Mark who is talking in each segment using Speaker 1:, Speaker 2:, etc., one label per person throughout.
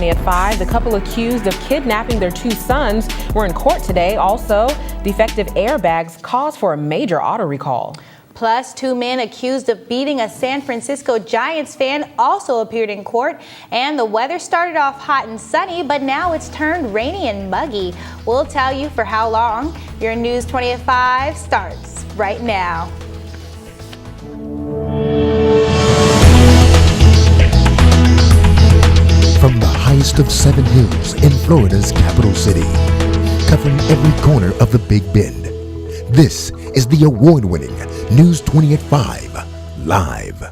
Speaker 1: 20 at 5. The couple accused of kidnapping their two sons were in court today. Also, defective airbags cause for a major auto recall.
Speaker 2: Plus, two men accused of beating a San Francisco Giants fan also appeared in court. And the weather started off hot and sunny, but now it's turned rainy and muggy. We'll tell you for how long. Your News 20 at 5 starts right now.
Speaker 3: From the highest of 7 hills in Florida's capital city, covering every corner of the Big Bend, this is the award-winning News 20 at 5 Live.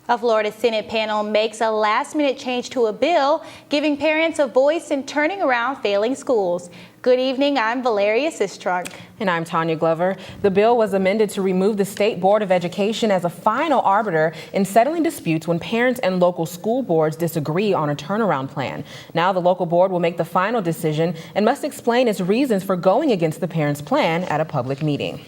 Speaker 2: A Florida Senate panel makes a last-minute change to a bill, giving parents a voice in turning around failing schools. Good evening, I'm Valeria Sistrunk.
Speaker 1: And I'm Tanya Glover. The bill was amended to remove the State Board of Education as a final arbiter in settling disputes when parents and local school boards disagree on a turnaround plan. Now the local board will make the final decision and must explain its reasons for going against the parents' plan at a public meeting.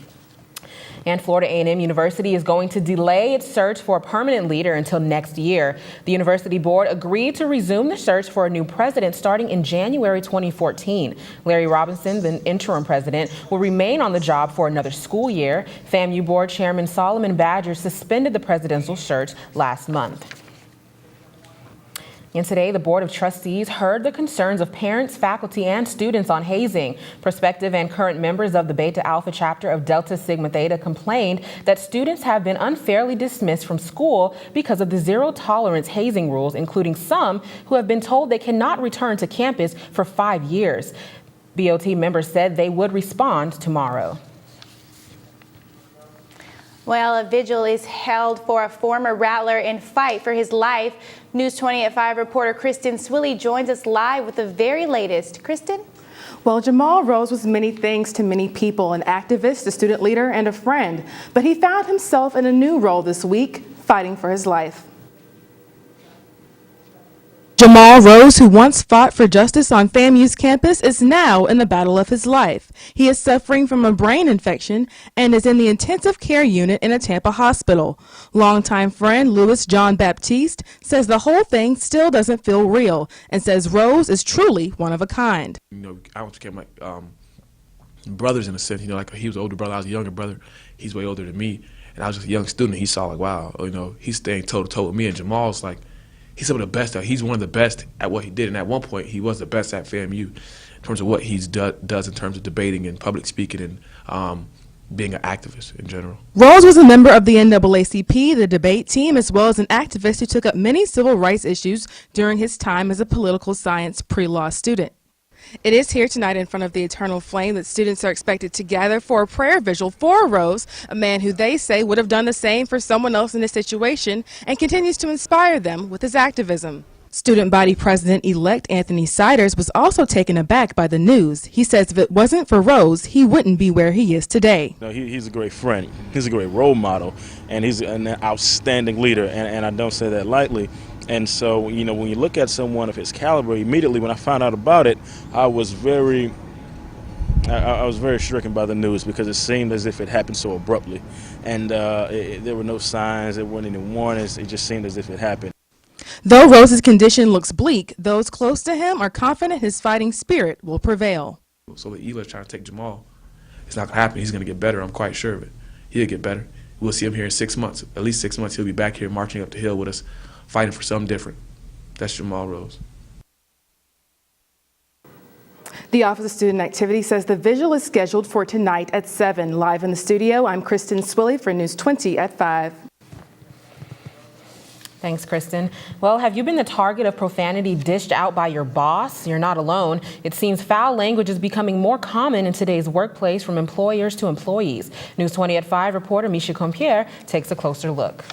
Speaker 1: And Florida A&M University is going to delay its search for a permanent leader until next year. The university board agreed to resume the search for a new president starting in January 2014. Larry Robinson, the interim president, will remain on the job for another school year. FAMU board chairman Solomon Badger suspended the presidential search last month. And today, the Board of Trustees heard the concerns of parents, faculty, and students on hazing. Prospective and current members of the Beta Alpha chapter of Delta Sigma Theta complained that students have been unfairly dismissed from school because of the zero-tolerance hazing rules, including some who have been told they cannot return to campus for 5 years. BOT members said they would respond tomorrow.
Speaker 2: Well, a vigil is held for a former Rattler in fight for his life. News 20 at 5 reporter Kristen Swilley joins us live with the very latest. Kristen?
Speaker 4: Well, Jamal Rose was many things to many people, an activist, a student leader, and a friend. But he found himself in a new role this week, fighting for his life. Jamal Rose, who once fought for justice on FAMU's campus, is now in the battle of his life. He is suffering from a brain infection and is in the intensive care unit in a Tampa hospital. Longtime friend Louis John Baptiste says the whole thing still doesn't feel real and says Rose is truly one of a kind.
Speaker 5: You know, I want to get my brothers in a sense. You know, like he was an older brother, I was a younger brother. He's way older than me, and I was just a young student. He saw like, wow, you know, he's staying toe to toe with me, and Jamal's like. He's some of the best. He's one of the best at what he did, and at one point, he was the best at FAMU in terms of what he does in terms of debating and public speaking and being an activist in general.
Speaker 4: Rose was a member of the NAACP, the debate team, as well as an activist who took up many civil rights issues during his time as a political science pre-law student. It is here tonight in front of the Eternal Flame that students are expected to gather for a prayer vigil for Rose, a man who they say would have done the same for someone else in this situation and continues to inspire them with his activism. Student body president-elect Anthony Siders was also taken aback by the news. He says if it wasn't for Rose, he wouldn't be where he is today.
Speaker 6: No, he's a great friend. He's a great role model, and he's an outstanding leader, and I don't say that lightly. And so, you know, when you look at someone of his caliber, immediately when I found out about it, I was very stricken by the news because it seemed as if it happened so abruptly. And there were no signs, there weren't any warnings, it just seemed as if it happened.
Speaker 4: Though Rose's condition looks bleak, those close to him are confident his fighting spirit will prevail.
Speaker 5: So the Eli's trying to take Jamal. It's not going to happen. He's going to get better. I'm quite sure of it. He'll get better. We'll see him here in 6 months. At least 6 months, he'll be back here marching up the hill with us, fighting for something different. That's Jamal Rose.
Speaker 4: The Office of Student Activity says the vigil is scheduled for tonight at 7. Live in the studio, I'm Kristen Swilley for News 20 at 5.
Speaker 1: Thanks, Kristen. Well, have you been the target of profanity dished out by your boss? You're not alone. It seems foul language is becoming more common in today's workplace from employers to employees. News 20 at 5 reporter Misha Compier takes a closer look.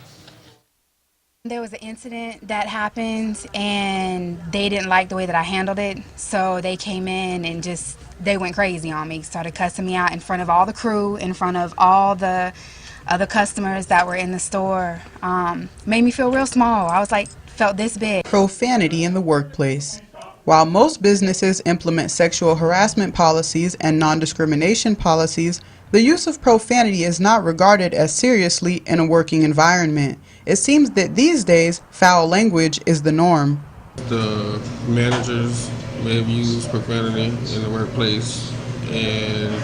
Speaker 7: There was an incident that happened and they didn't like the way that I handled it. So they came in and they went crazy on me, started cussing me out in front of all the crew, in front of all the other customers that were in the store. Made me feel real small. I was like, felt this big.
Speaker 8: Profanity in the workplace. While most businesses implement sexual harassment policies and non-discrimination policies, The use of profanity is not regarded as seriously in a working environment. It seems that these days, foul language is the norm.
Speaker 9: The managers may have used profanity in the workplace, and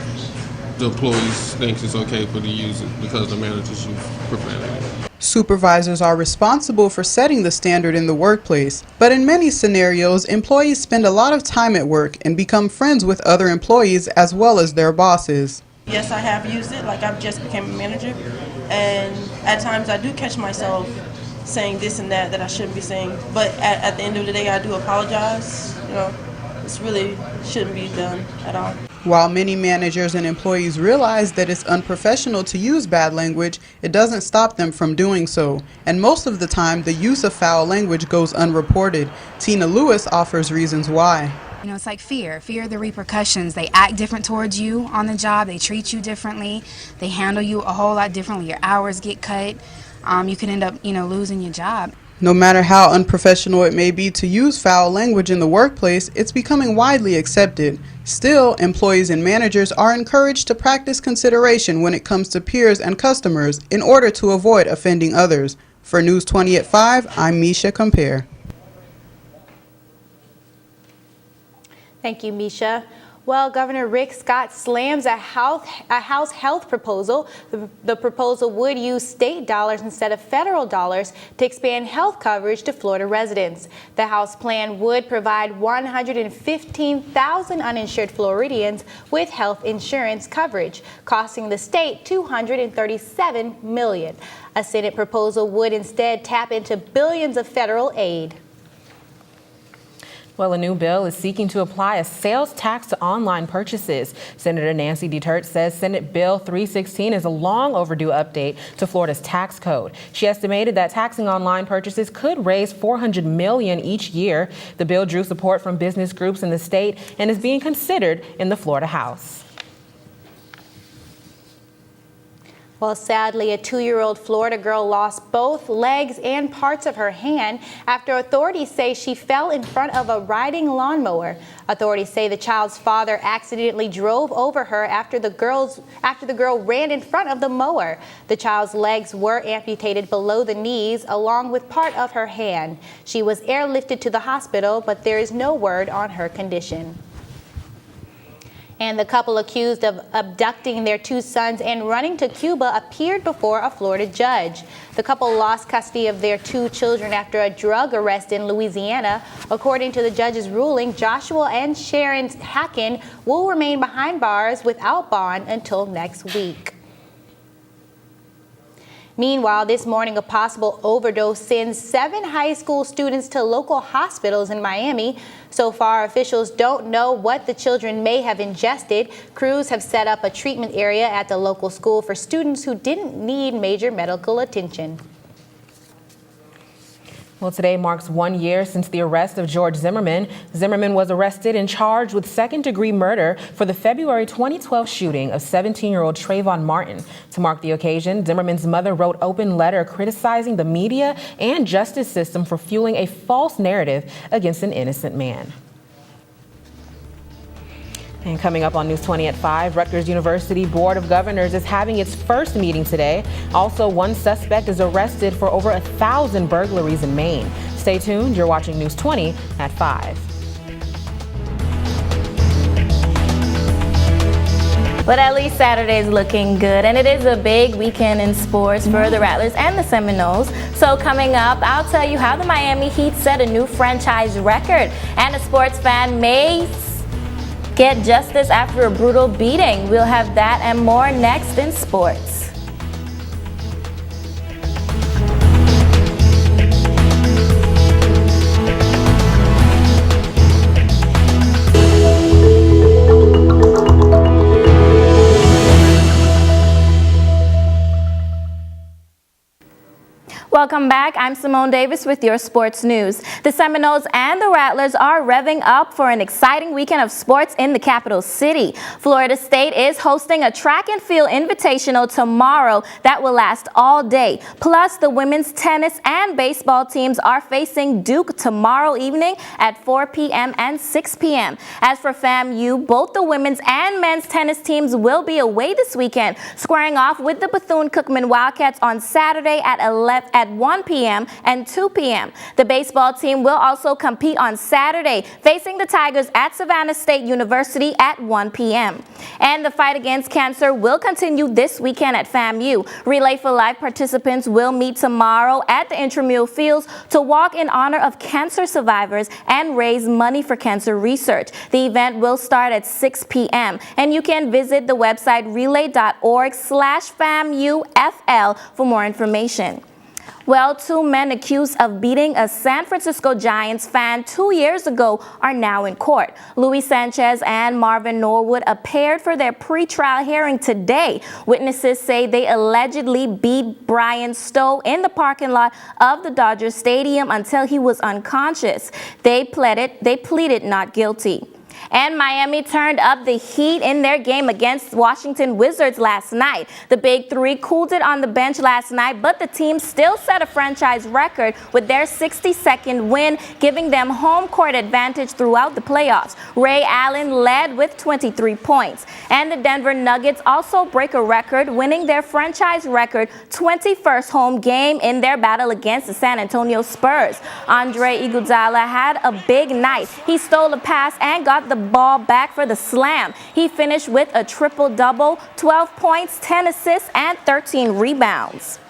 Speaker 9: the employees think it's okay for to use it because the managers use profanity.
Speaker 8: Supervisors are responsible for setting the standard in the workplace, but in many scenarios, employees spend a lot of time at work and become friends with other employees as well as their bosses.
Speaker 10: Yes, I have used it. Like, I've just became a manager, and at times I do catch myself saying this and that I shouldn't be saying. But at the end of the day, I do apologize. You know, this really shouldn't be done at all.
Speaker 8: While many managers and employees realize that it's unprofessional to use bad language, it doesn't stop them from doing so. And most of the time, the use of foul language goes unreported. Tina Lewis offers reasons why.
Speaker 7: You know, it's like fear of the repercussions. They act different towards you on the job. They treat you differently. They handle you a whole lot differently. Your hours get cut. You can end up, losing your job.
Speaker 8: No matter how unprofessional it may be to use foul language in the workplace, it's becoming widely accepted. Still, employees and managers are encouraged to practice consideration when it comes to peers and customers in order to avoid offending others. For News 20 at 5, I'm Misha Compare.
Speaker 2: Thank you, Misha. Well, Governor Rick Scott slams a House health proposal. The proposal would use state dollars instead of federal dollars to expand health coverage to Florida residents. The House plan would provide 115,000 uninsured Floridians with health insurance coverage, costing the state $237 million. A Senate proposal would instead tap into billions of federal aid.
Speaker 1: Well, a new bill is seeking to apply a sales tax to online purchases. Senator Nancy DeTurt says Senate Bill 316 is a long overdue update to Florida's tax code. She estimated that taxing online purchases could raise $400 million each year. The bill drew support from business groups in the state and is being considered in the Florida House.
Speaker 2: Well, sadly, a 2-year-old Florida girl lost both legs and parts of her hand after authorities say she fell in front of a riding lawnmower. Authorities say the child's father accidentally drove over her after the girl ran in front of the mower. The child's legs were amputated below the knees along with part of her hand. She was airlifted to the hospital, but there is no word on her condition. And the couple accused of abducting their 2 sons and running to Cuba appeared before a Florida judge. The couple lost custody of their 2 children after a drug arrest in Louisiana. According to the judge's ruling, Joshua and Sharon Hacken will remain behind bars without bond until next week. Meanwhile, this morning, a possible overdose sends 7 high school students to local hospitals in Miami. So far, officials don't know what the children may have ingested. Crews have set up a treatment area at the local school for students who didn't need major medical attention.
Speaker 1: Well, today marks 1 year since the arrest of George Zimmerman. Zimmerman was arrested and charged with second-degree murder for the February 2012 shooting of 17-year-old Trayvon Martin. To mark the occasion, Zimmerman's mother wrote an open letter criticizing the media and justice system for fueling a false narrative against an innocent man. And coming up on News 20 at 5, Rutgers University Board of Governors is having its first meeting today. Also, one suspect is arrested for over 1,000 burglaries in Maine. Stay tuned. You're watching News 20 at 5.
Speaker 11: But at least Saturday's looking good, and it is a big weekend in sports for the Rattlers and the Seminoles. So coming up, I'll tell you how the Miami Heat set a new franchise record, and a sports fan may get justice after a brutal beating. We'll have that and more next in sports. Welcome back. I'm Simone Davis with your sports news. The Seminoles and the Rattlers are revving up for an exciting weekend of sports in the capital city. Florida State is hosting a track and field invitational tomorrow that will last all day. Plus, the women's tennis and baseball teams are facing Duke tomorrow evening at 4 p.m. and 6 p.m. As for FAMU, both the women's and men's tennis teams will be away this weekend, squaring off with the Bethune-Cookman Wildcats on Saturday at 1 p.m. and 2 p.m. The baseball team will also compete on Saturday, facing the Tigers at Savannah State University at 1 p.m. And the fight against cancer will continue this weekend at FAMU. Relay for Life participants will meet tomorrow at the Intramural Fields to walk in honor of cancer survivors and raise money for cancer research. The event will start at 6 p.m. and you can visit the website relay.org/FAMUFL for more information. Well, 2 men accused of beating a San Francisco Giants fan 2 years ago are now in court. Luis Sanchez and Marvin Norwood appeared for their pre-trial hearing today. Witnesses say they allegedly beat Brian Stowe in the parking lot of the Dodger Stadium until he was unconscious. They pleaded not guilty. And Miami turned up the heat in their game against Washington Wizards last night. The Big Three cooled it on the bench last night, but the team still set a franchise record with their 62nd win, giving them home court advantage throughout the playoffs. Ray Allen led with 23 points. And the Denver Nuggets also break a record, winning their franchise record 21st home game in their battle against the San Antonio Spurs. Andre Iguodala had a big night. He stole a pass and got the ball back for the slam. He finished with a triple-double, 12 points, 10 assists, and 13 rebounds.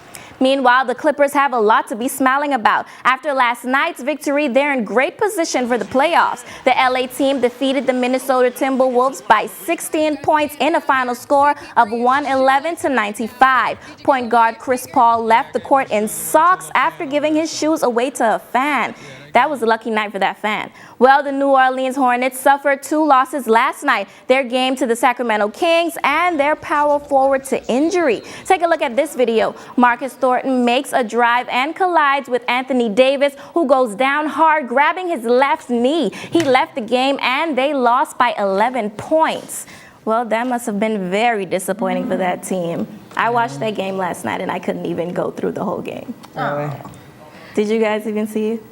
Speaker 11: Meanwhile, the Clippers have a lot to be smiling about. After last night's victory, they're in great position for the playoffs. The LA team defeated the Minnesota Timberwolves by 16 points in a final score of 111-95. Point guard Chris Paul left the court in socks after giving his shoes away to a fan. That was a lucky night for that fan. Well, the New Orleans Hornets suffered 2 losses last night. Their game to the Sacramento Kings and their power forward to injury. Take a look at this video. Marcus Thornton makes a drive and collides with Anthony Davis, who goes down hard, grabbing his left knee. He left the game and they lost by 11 points. Well, that must have been very disappointing for that team. I watched that game last night and I couldn't even go through the whole game.
Speaker 1: Really?
Speaker 11: Did you guys even see it?